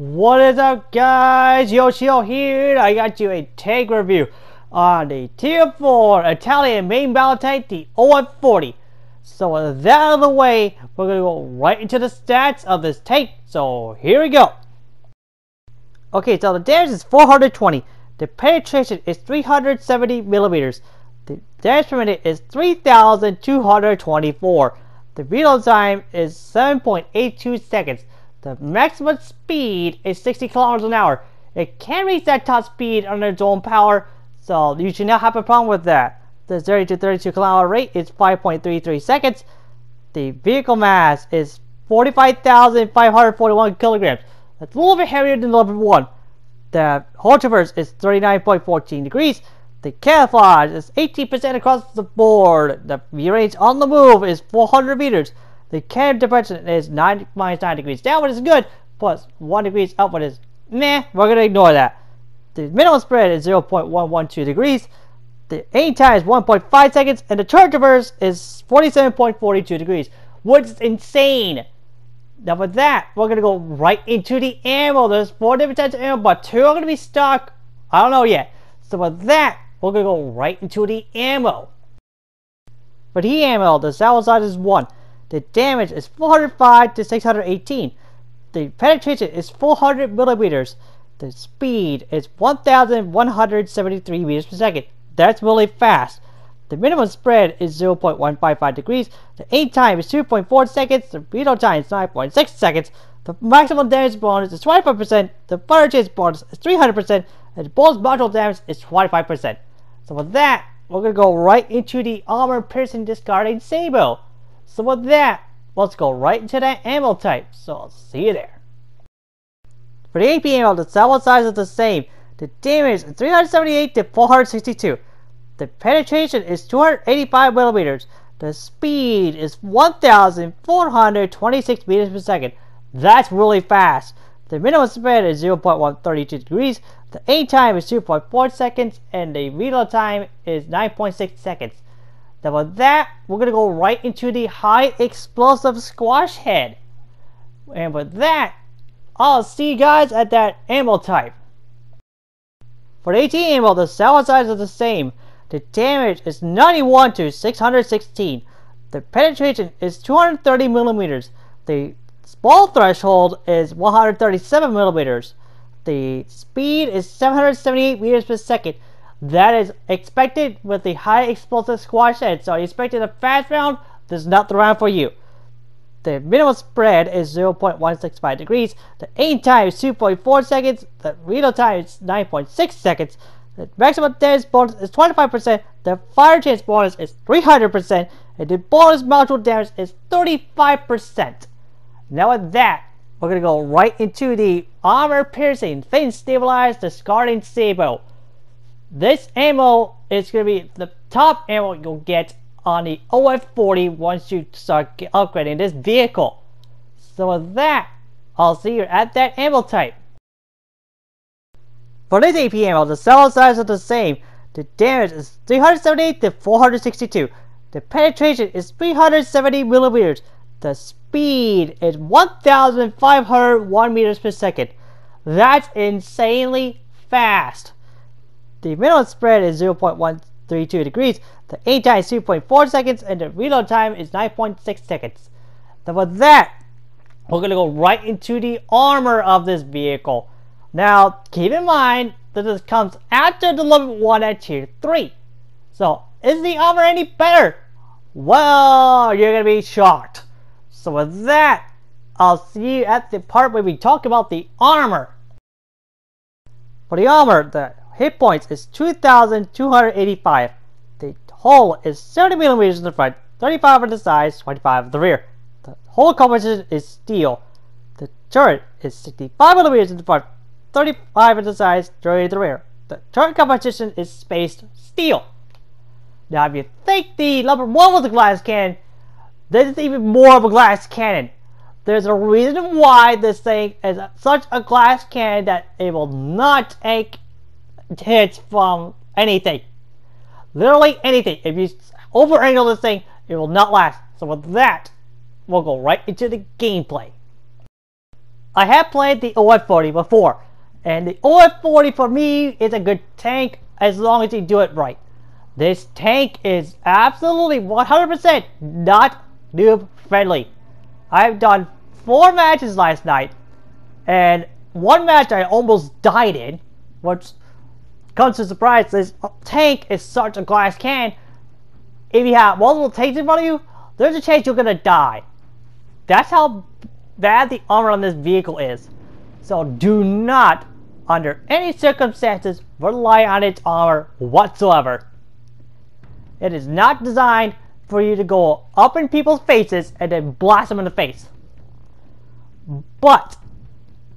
What is up, guys? Yoshio here. I got you a tank review on the Tier 4 Italian main battle tank, the OF-40. So with that out of the way, we're going to go right into the stats of this tank. So here we go. Okay, so the damage is 420. The penetration is 370 millimeters. The damage per minute is 3,224. The reload time is 7.82 seconds. The maximum speed is 60 kilometers an hour. It can reach that top speed under its own power, so you should not have a problem with that. The 30 to 32 kilometer rate is 5.33 seconds. The vehicle mass is 45,541 kilograms. That's a little bit heavier than level 1. The hull traverse is 39.14 degrees. The camouflage is 18% across the board. The view range on the move is 400 meters. The cannon depression is -9 degrees. Downward is good, plus 1 degree upward is meh. We're going to ignore that. The minimum spread is 0.112 degrees. The aim time is 1.5 seconds, and the turn traverse is 47.42 degrees, which is insane. Now with that, we're going to go right into the ammo. There's 4 different types of ammo, but 2 are going to be stock. I don't know yet. So with that, we're going to go right into the ammo. For the ammo, the salvo size is 1. The damage is 405 to 618. The penetration is 400 millimeters. The speed is 1,173 meters per second. That's really fast. The minimum spread is 0.155 degrees. The aim time is 2.4 seconds. The reload time is 9.6 seconds. The maximum damage bonus is 25%. The fire chase bonus is 300%. And the bonus module damage is 25%. So with that, we're going to go right into the armor piercing discarding sabot. So with that, let's go right into that ammo type. So I'll see you there. For the AP ammo, the salvo size is the same. The damage is 378 to 462. The penetration is 285 millimeters. The speed is 1,426 meters per second. That's really fast. The minimum spread is 0.132 degrees. The aim time is 2.4 seconds, and the reload time is 9.6 seconds. Now with that, we're going to go right into the high explosive squash head. And with that, I'll see you guys at that ammo type. For the AT ammo, the salvo size is the same. The damage is 91 to 616. The penetration is 230 millimeters. The ball threshold is 137 millimeters. The speed is 778 meters per second. That is expected with the high explosive squash head. So you expected a fast round, this is not the round for you. The minimum spread is 0.165 degrees. The aim time is 2.4 seconds. The reload time is 9.6 seconds. The maximum damage bonus is 25%. The fire chance bonus is 300%. And the bonus module damage is 35%. Now with that, we're going to go right into the armor piercing, fin stabilized discarding sabot. This ammo is going to be the top ammo you'll get on the OF-40 once you start upgrading this vehicle. So with that, I'll see you at that ammo type. For this AP ammo, the salvo size is the same. The damage is 378 to 462. The penetration is 370 millimeters. The speed is 1,501 meters per second. That's insanely fast. The minimum spread is 0.132 degrees. The aim time is 2.4 seconds, and the reload time is 9.6 seconds. Now with that, we're going to go right into the armor of this vehicle. Now, keep in mind that this comes after the level 1 at tier 3. So, is the armor any better? Well, you're going to be shocked. So with that, I'll see you at the part where we talk about the armor. For the armor, the hit points is 2,285. The hull is 70 millimeters in the front, 35 on the sides, 25 at the rear. The hull composition is steel. The turret is 65 millimeters in the front, 35 on the sides, 30 at the rear. The turret composition is spaced steel. Now if you think the number 1 was a glass cannon, this is even more of a glass cannon. There's a reason why this thing is such a glass cannon that it will not take hits from anything. Literally anything. If you over angle this thing, it will not last. So with that, we'll go right into the gameplay. I have played the OF-40 before, and the OF-40 for me is a good tank as long as you do it right. This tank is absolutely 100% not noob friendly. I've done 4 matches last night, and one match I almost died in, which comes to surprise. This tank is such a glass can. If you have multiple tanks in front of you, there's a chance you're gonna die. That's how bad the armor on this vehicle is. So do not, under any circumstances, rely on its armor whatsoever. It is not designed for you to go up in people's faces and then blast them in the face. But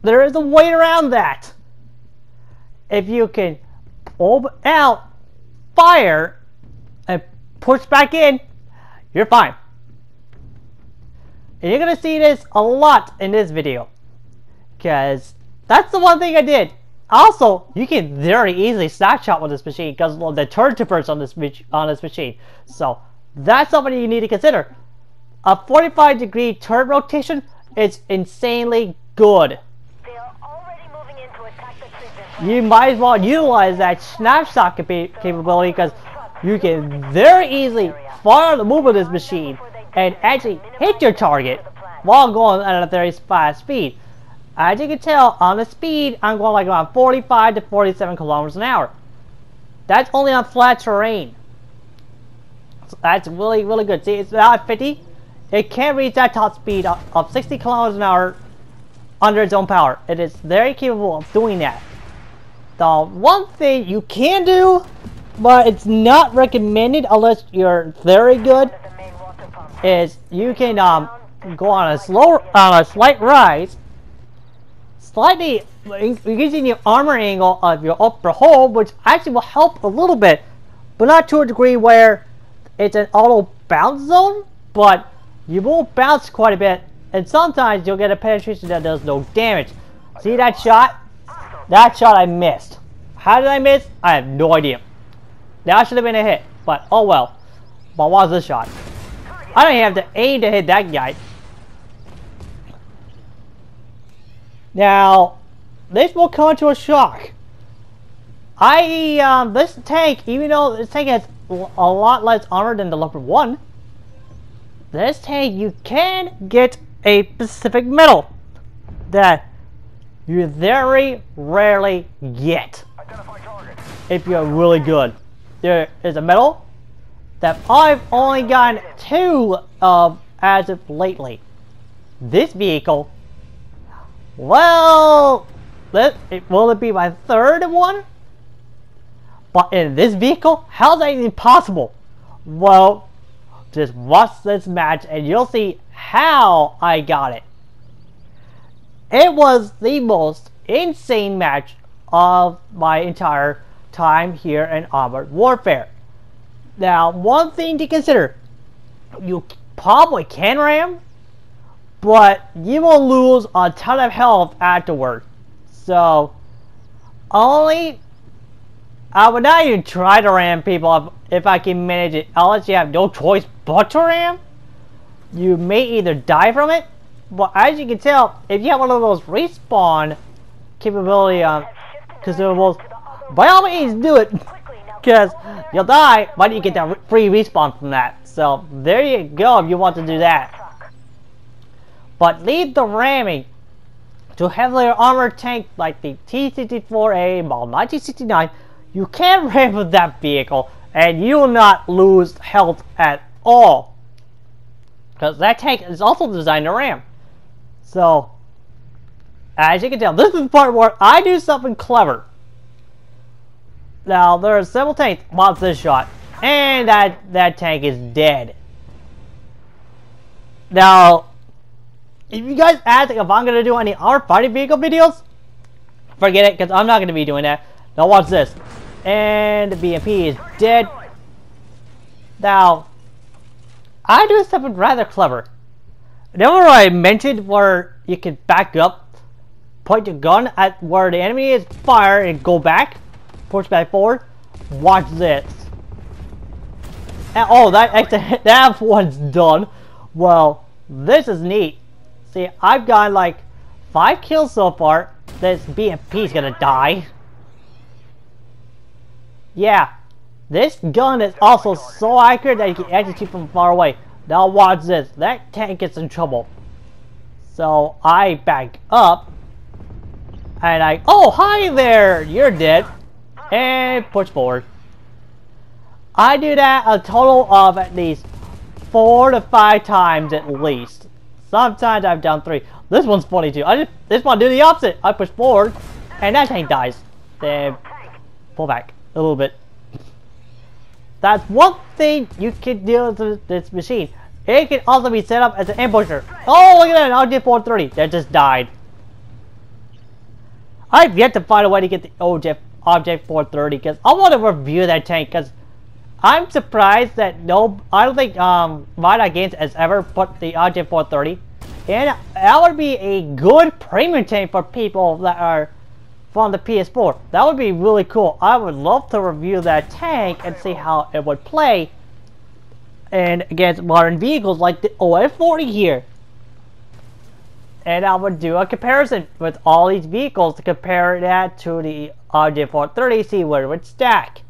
there is a way around that. If you can open out, fire, and push back in, you're fine. And you're gonna see this a lot in this video, because that's the one thing I did. Also, you can very easily snapshot with this machine because of the turn tippers on this machine. So that's something you need to consider. A 45-degree turn rotation is insanely good. You might as well utilize that snapshot capability, because you can very easily fire the move of this machine and actually hit your target while going at a very fast speed. As you can tell, on the speed, I'm going like around 45 to 47 kilometers an hour. That's only on flat terrain. So that's really, really good. See, it's now at 50. It can reach that top speed of 60 kilometers an hour under its own power. It is very capable of doing that. The one thing you can do, but it's not recommended unless you're very good, is you can go on a slight rise, slightly increasing the armor angle of your upper hull, which actually will help a little bit, but not to a degree where it's an auto bounce zone, but you will bounce quite a bit, and sometimes you'll get a penetration that does no damage. See that shot? That shot I missed. How did I miss? I have no idea. That should have been a hit, but oh well. But what was this shot? I don't even have to aim to hit that guy. Now, this will come to a shock. This tank, even though this tank has a lot less armor than the Leopard 1, this tank you can get a specific medal that you very rarely get if you're really good. There is a medal that I've only gotten 2 of as of lately. This vehicle, well, will it be my 3rd one? But in this vehicle, how is that even possible? Well, just watch this match and you'll see how I got it. It was the most insane match of my entire time here in Armored Warfare. Now, one thing to consider, you probably can ram, but you will lose a ton of health afterward. So, I would not even try to ram people if I can manage it, unless you have no choice but to ram. You may either die from it, but as you can tell, if you have one of those respawn capability consumables, by all means do it, because you'll die, but you get that free respawn from that. So there you go if you want to do that. But leave the ramming to heavily armored tank like the T-64A Model 1969. You can ram with that vehicle and you will not lose health at all, because that tank is also designed to ram. So, as you can tell, this is the part where I do something clever. Now, there are several tanks. Watch this shot. And that tank is dead. Now, if you guys ask if I'm going to do any armored fighting vehicle videos, forget it, because I'm not going to be doing that. Now, watch this. And the BMP is dead. Now, I do something rather clever. Remember I mentioned where you can back up, point your gun at where the enemy is, fire, and go back, push back forward? Watch this. And, oh, that one's done. Well, this is neat. See, I've got like 5 kills so far. This BMP is gonna die. Yeah, this gun is also so accurate that you can actually shoot from far away. Now watch this. That tank gets in trouble. So I back up. And oh, hi there! You're dead. And push forward. I do that a total of at least 4 to 5 times at least. Sometimes I've done 3. This one's funny too. This one do the opposite. I push forward, and that tank dies. Then pull back a little bit. That's one thing you can do with this machine. It can also be set up as an ambusher. Oh, look at that! OF-40 that just died. I've yet to find a way to get the OF-40 because I want to review that tank because I'm surprised that I don't think Vital Games has ever put the OF-40, and that would be a good premium tank for people that are from the PS4. That would be really cool. I would love to review that tank and see how it would play and against modern vehicles like the OF-40 here. And I would do a comparison with all these vehicles to compare that to the OF-40, see where it would stack.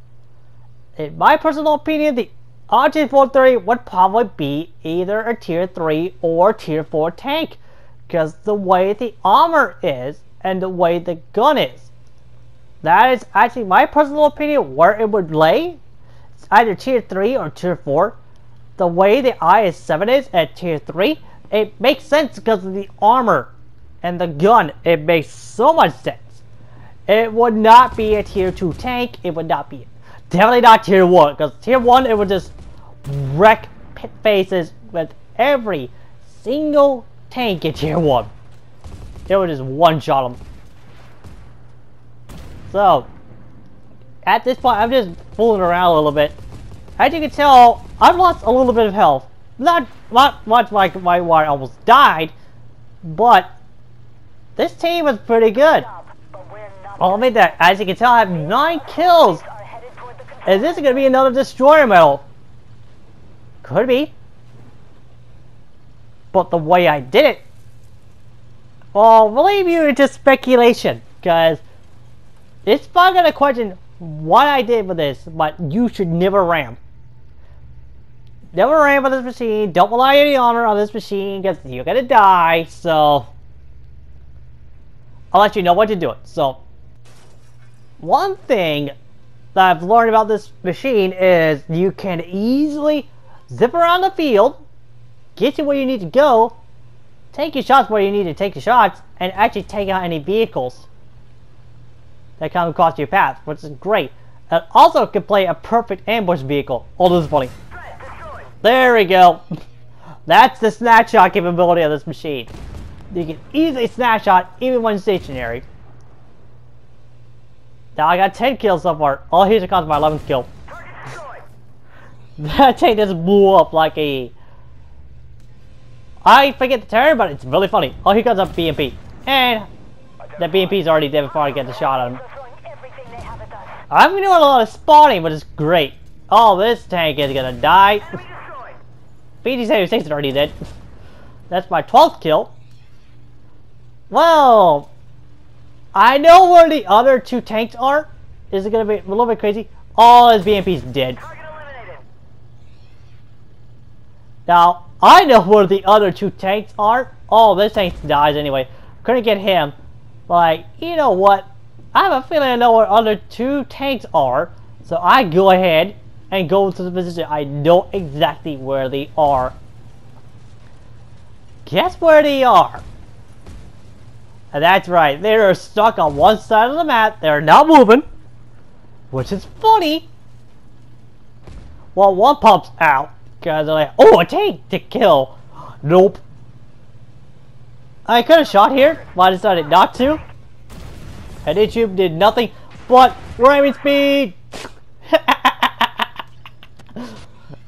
In my personal opinion, the OF-40 would probably be either a tier 3 or tier 4 tank because the way the armor is and the way the gun is. That is actually my personal opinion where it would lay. It's either tier 3 or tier 4. The way the IS-7 is at tier 3, it makes sense because of the armor and the gun. It makes so much sense. It would not be a tier 2 tank. It would not be definitely not tier 1 because tier 1 it would just wreck pit faces with every single tank in tier 1. It would just one-shot them. So at this point I'm just fooling around a little bit. As you can tell, I've lost a little bit of health. Not much like I almost died, but this team is pretty good. I'll admit that. As you can tell, I have 9 kills. Is this going to be another destroyer medal? Could be. But the way I did it, well, we'll leave you into speculation, because it's not going to question what I did with this, but you should never ram. Never ram with this machine. Don't rely on any armor on this machine, because you're going to die, so I'll let you know what to do. So, one thing that I've learned about this machine is you can easily zip around the field, get you where you need to go, take your shots where you need to take your shots, and actually take out any vehicles that come across your path, which is great. It also can play a perfect ambush vehicle. Oh, this is funny. There we go. That's the snapshot capability of this machine. You can easily snapshot even when stationary. Now I got 10 kills so far. Oh, here's it comes my 11th kill. That tank just blew up like a... I forget the term, but it's really funny. Oh, here comes a BMP. And the BMP's already dead before I get the shot on him. I'm doing a lot of spawning, but it's great. Oh, this tank is gonna die. BD-76 is already dead. That's my 12th kill. Well, I know where the other 2 tanks are. Is it gonna be a little bit crazy? Oh, his BMP's dead. Now, I know where the other 2 tanks are. Oh, this tank dies anyway. Couldn't get him. Like, you know what? I have a feeling I know where other 2 tanks are. So I go ahead and go to the position. I know exactly where they are. Guess where they are? And that's right. They are stuck on one side of the map. They're not moving. Which is funny. Well, one pops out. Because they're like, oh, a tank to kill. Nope. I could have shot here, but I decided not to. And YouTube did nothing but ramming speed.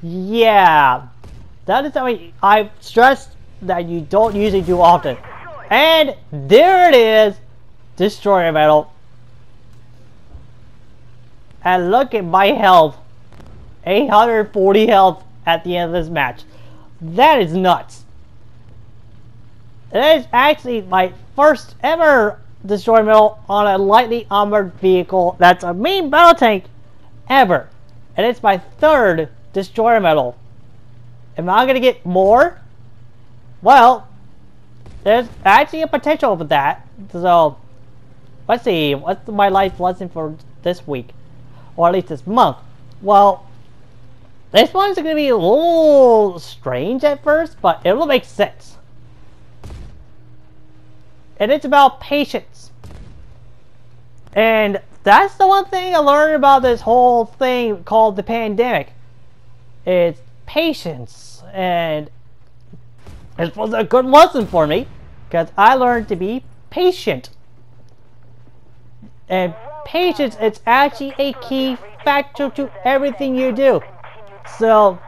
Yeah. That is something I've stressed that you don't usually do often. And there it is. Destroyer medal. And look at my health. 840 health at the end of this match. That is nuts. It is actually my first ever destroyer medal on a lightly armored vehicle that's a main battle tank ever. And it's my third destroyer medal. Am I gonna get more? Well, there's actually a potential for that. So, let's see. What's my life lesson for this week? Or at least this month? Well, this one's gonna be a little strange at first, but it will make sense. And it's about patience. And that's the one thing I learned about this whole thing called the pandemic. It's patience. And it was a good lesson for me, because I learned to be patient. And patience is actually a key factor to everything you do. So,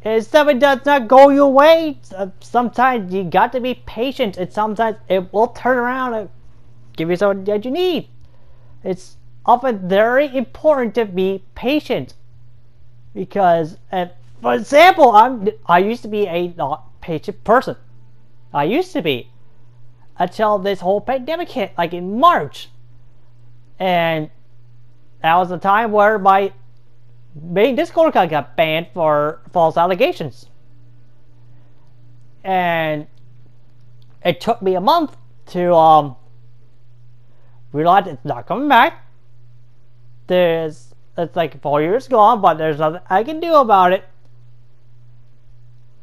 if something does not go your way, sometimes you got to be patient, and sometimes it will turn around and give you something that you need. It's often very important to be patient, because, for example, I used to be a not patient person. I used to be, until this whole pandemic hit, like in March, and that was the time where my main Discord account got banned for false allegations. And it took me a month to realize it's not coming back. It's like 4 years gone, but there's nothing I can do about it.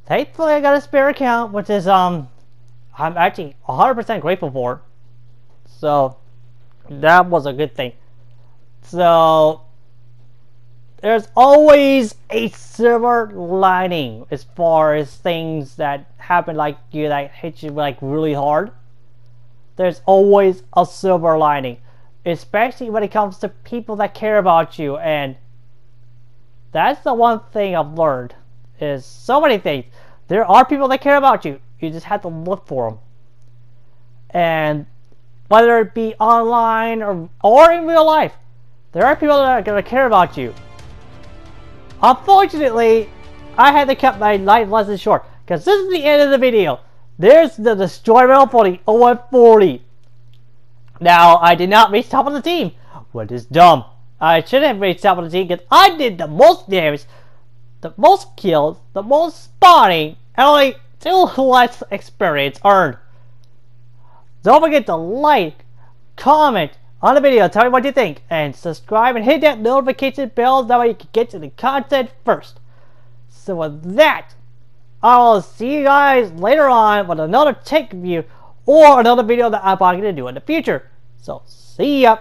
Thankfully, I got a spare account, which is I'm actually 100% grateful for. So that was a good thing. So there's always a silver lining as far as things that happen like you, that hit you like really hard. There's always a silver lining, especially when it comes to people that care about you. And that's the one thing I've learned, is so many things. There are people that care about you. You just have to look for them. And whether it be online or in real life, there are people that are going to care about you. Unfortunately, I had to cut my life lesson short, because this is the end of the video. There's the destroyer medal for the OF-40. Now, I did not reach top of the team, which is dumb. I should have reached top of the team, because I did the most damage, the most kills, the most spawning, and only 2 less experience earned. Don't forget to like, comment on the video, tell me what you think, and subscribe and hit that notification bell, that way you can get to the content first. So with that, I'll see you guys later on with another tech review or another video that I'm probably going to do in the future. So see ya!